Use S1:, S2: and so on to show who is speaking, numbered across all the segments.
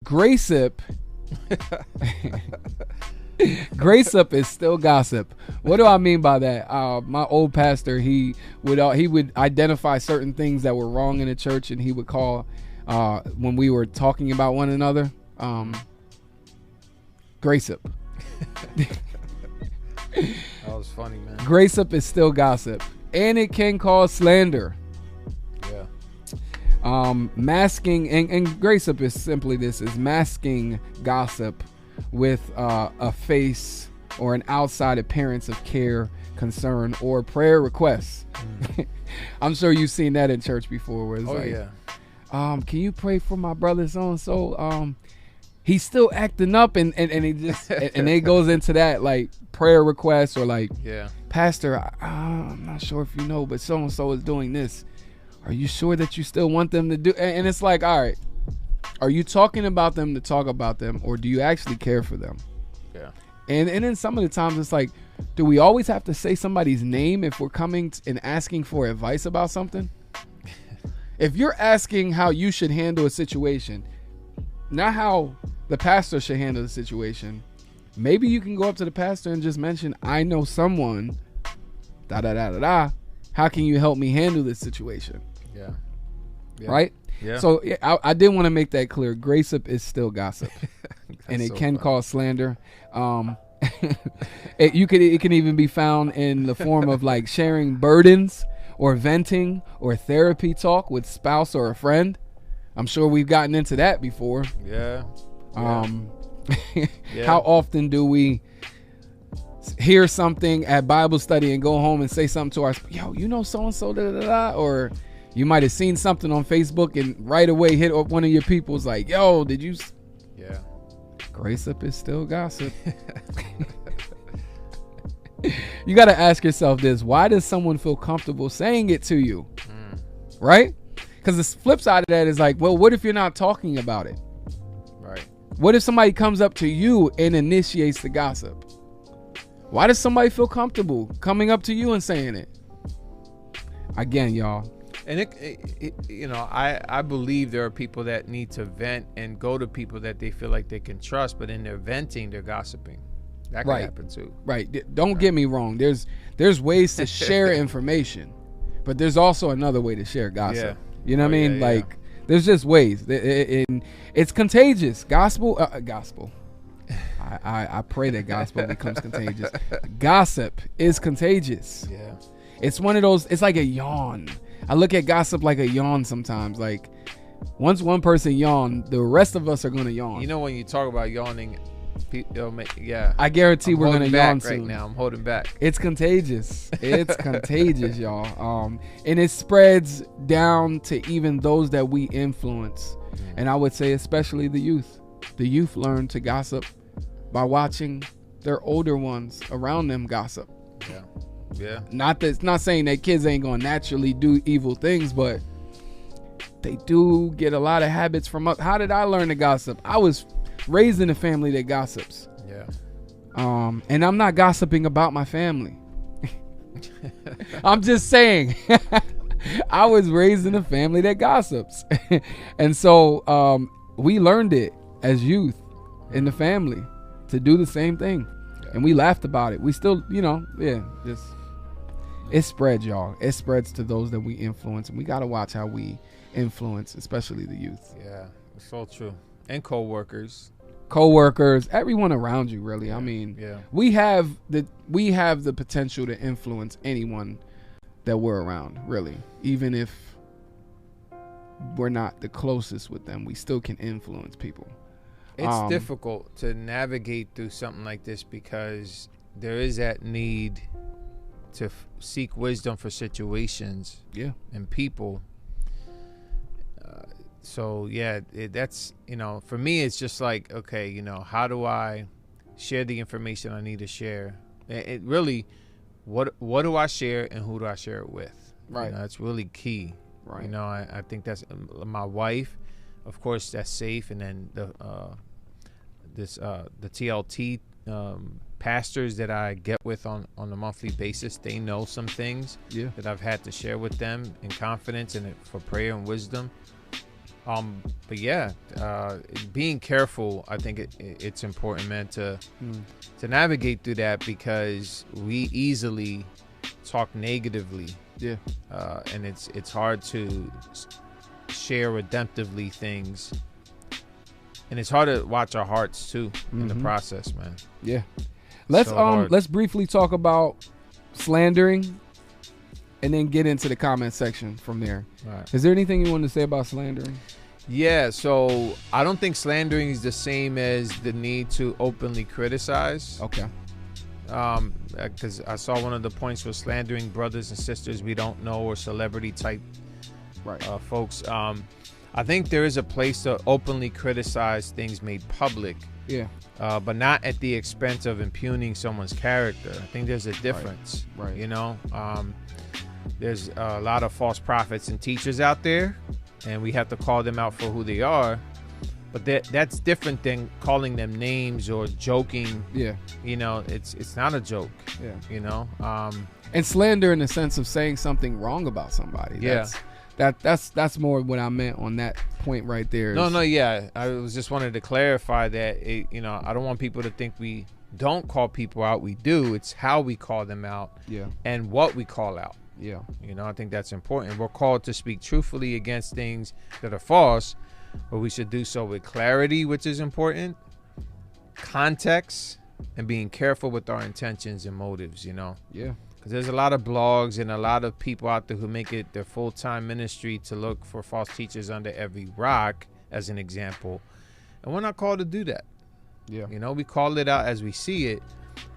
S1: Grace-up. Grace-up is still gossip. What do I mean by that? My old pastor, he would identify certain things that were wrong in the church, and he would call when we were talking about one another, grace-up.
S2: That was funny, man.
S1: Grace-up is still gossip, and it can cause slander.
S2: Yeah.
S1: Masking and grace-up is simply this: is masking gossip with a face or an outside appearance of care, concern, or prayer requests. I'm sure you've seen that in church before, where it's can you pray for my brother so and so? He's still acting up, and he just and it goes into that like prayer requests, or like, Pastor, I'm not sure if you know, but so and so is doing this. Are you sure that you still want them to do? And it's like, all right, are you talking about them to talk about them, or do you actually care for them?
S2: Yeah.
S1: And then some of the times it's like, do we always have to say somebody's name if we're coming and asking for advice about something? If you're asking how you should handle a situation, not how the pastor should handle the situation, maybe you can go up to the pastor and just mention, I know someone, how can you help me handle this situation?
S2: Yeah.
S1: Right?
S2: Yeah.
S1: So I did want to make that clear. Grace-up is still gossip, and it can cause slander. It can even be found in the form of like sharing burdens, or venting, or therapy talk with spouse or a friend. I'm sure we've gotten into that before.
S2: Yeah.
S1: How often do we hear something at Bible study and go home and say something to our, you know, so-and-so, or you might have seen something on Facebook and right away hit up one of your people's like, yo, did you?
S2: Yeah.
S1: Grace-up is still gossip. You got to ask yourself this: why does someone feel comfortable saying it to you? Right? Because the flip side of that is like, well, what if you're not talking about it?
S2: Right.
S1: What if somebody comes up to you and initiates the gossip? Why does somebody feel comfortable coming up to you and saying it? Again, y'all.
S2: And I believe there are people that need to vent and go to people that they feel like they can trust, but in their venting, they're gossiping. That could happen too.
S1: Right. Don't get me wrong. There's ways to share information, but there's also another way to share gossip.
S2: Yeah.
S1: You know what I mean? There's just ways. It's contagious. Gospel. I pray that gospel becomes contagious. Gossip is contagious.
S2: Yeah.
S1: It's one of those. It's like a yawn. I look at gossip like a yawn sometimes. Like, once one person yawn, the rest of us are going to yawn.
S2: You know, when you talk about yawning,
S1: I guarantee we're going to yawn soon.
S2: Right now, I'm holding back.
S1: It's contagious. It's contagious, y'all. And it spreads down to even those that we influence. And I would say especially the youth. The youth learn to gossip by watching their older ones around them gossip.
S2: Yeah. Yeah.
S1: Not saying that kids ain't gonna naturally do evil things, but they do get a lot of habits from us. How did I learn to gossip? I was raised in a family that gossips.
S2: Yeah.
S1: And I'm not gossiping about my family. I'm just saying I was raised in a family that gossips. And so we learned it as youth in the family to do the same thing. Yeah. And we laughed about it. We still, it spreads, y'all. It spreads to those that we influence, and we got to watch how we influence, especially the youth.
S2: Yeah, it's so true. And co-workers,
S1: everyone around you, really. I mean, we have the potential to influence anyone that we're around, really. Even if we're not the closest with them, we still can influence people.
S2: It's difficult to navigate through something like this because there is that need to seek wisdom for situations and people. That's, for me, it's just like, okay, how do I share the information I need to share? It really, what do I share and who do I share it with?
S1: Right.
S2: That's really key.
S1: Right.
S2: I think that's my wife, of course, that's safe. And then the TLT pastors that I get with on a monthly basis, they know some things that I've had to share with them in confidence and for prayer and wisdom. But yeah, being careful, I think it's important, man, to navigate through that, because we easily talk negatively.
S1: Yeah.
S2: And it's hard to share redemptively things, and it's hard to watch our hearts too in the process, man.
S1: Yeah. Let's briefly talk about slandering, and then get into the comment section from there.
S2: Right.
S1: Is there anything you want to say about slandering?
S2: Yeah, so I don't think slandering is the same as the need to openly criticize.
S1: Okay.
S2: Because I saw one of the points was slandering brothers and sisters we don't know, or celebrity type folks. I think there is a place to openly criticize things made public.
S1: Yeah.
S2: But not at the expense of impugning someone's character. I think there's a difference.
S1: Right.
S2: You know, there's a lot of false prophets and teachers out there, and we have to call them out for who they are. But that's different than calling them names or joking.
S1: Yeah.
S2: You know, it's not a joke.
S1: Yeah.
S2: You know.
S1: And slander in the sense of saying something wrong about somebody.
S2: Yeah.
S1: That's more what I meant on that point right there.
S2: No, yeah. I was just wanted to clarify that, you know, I don't want people to think we don't call people out. We do. It's how we call them out.
S1: Yeah.
S2: And what we call out.
S1: Yeah.
S2: You know, I think that's important. We're called to speak truthfully against things that are false, but we should do so with clarity, which is important, context, and being careful with our intentions and motives, you know.
S1: Yeah.
S2: Because there's a lot of blogs and a lot of people out there who make it their full-time ministry to look for false teachers under every rock, as an example. And we're not called to do that.
S1: Yeah.
S2: You know, we call it out as we see it.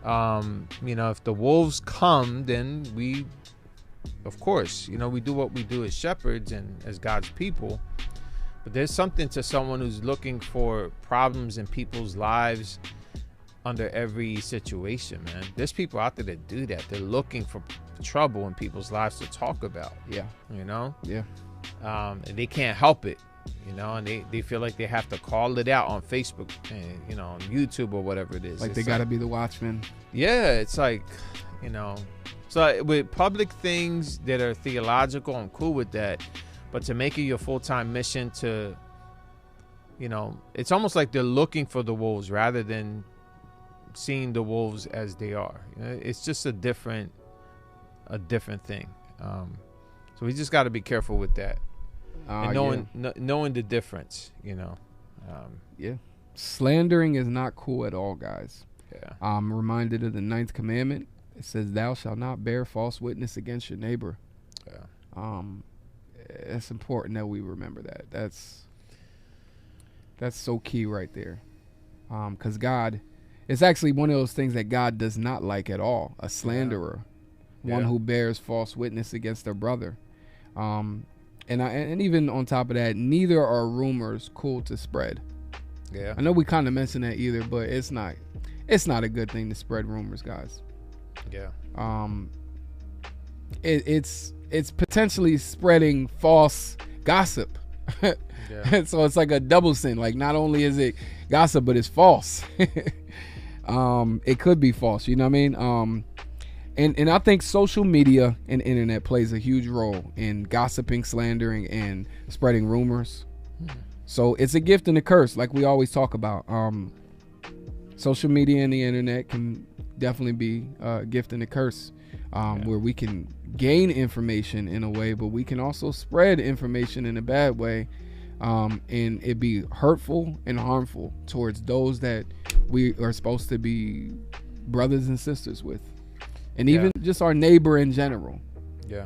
S2: You know, if the wolves come, then we, of course, you know, we do what we do as shepherds and as God's people. But there's something to someone who's looking for problems in people's lives under every situation, man. There's people out there that do that. They're looking for trouble in people's lives to talk about.
S1: Yeah.
S2: You know?
S1: Yeah.
S2: And they can't help it, you know, and they feel like they have to call it out on Facebook and, you know, on YouTube or whatever it is.
S1: Like they got to be the watchman.
S2: Yeah, it's like, you know. So with public things that are theological, I'm cool with that. But to make it your full-time mission to, you know, it's almost like they're looking for the wolves rather than seeing the wolves as they are. You know, it's just a different thing. So we just got to be careful with that, and knowing the difference. You know.
S1: Yeah. Slandering is not cool at all, guys.
S2: Yeah.
S1: I'm reminded of the 9th commandment. It says, "Thou shalt not bear false witness against your neighbor."
S2: Yeah.
S1: It's important that we remember that. That's so key right there. Because God, it's actually one of those things that God does not like at all. A slanderer, one who bears false witness against their brother. And even on top of that, neither are rumors cool to spread.
S2: Yeah.
S1: I know we kind of mentioned that either, but it's not a good thing to spread rumors, guys.
S2: Yeah.
S1: It's potentially spreading false gossip.
S2: Yeah.
S1: So it's like a double sin. Like, not only is it gossip, but it's false. It could be false, you know what I mean? And I think social media and internet plays a huge role in gossiping, slandering, and spreading rumors. So it's a gift and a curse, like we always talk about. Social media and the internet can definitely be a gift and a curse, where we can gain information in a way, but we can also spread information in a bad way, and it be hurtful and harmful towards those that we are supposed to be brothers and sisters with, and even just our neighbor in general.
S2: Yeah.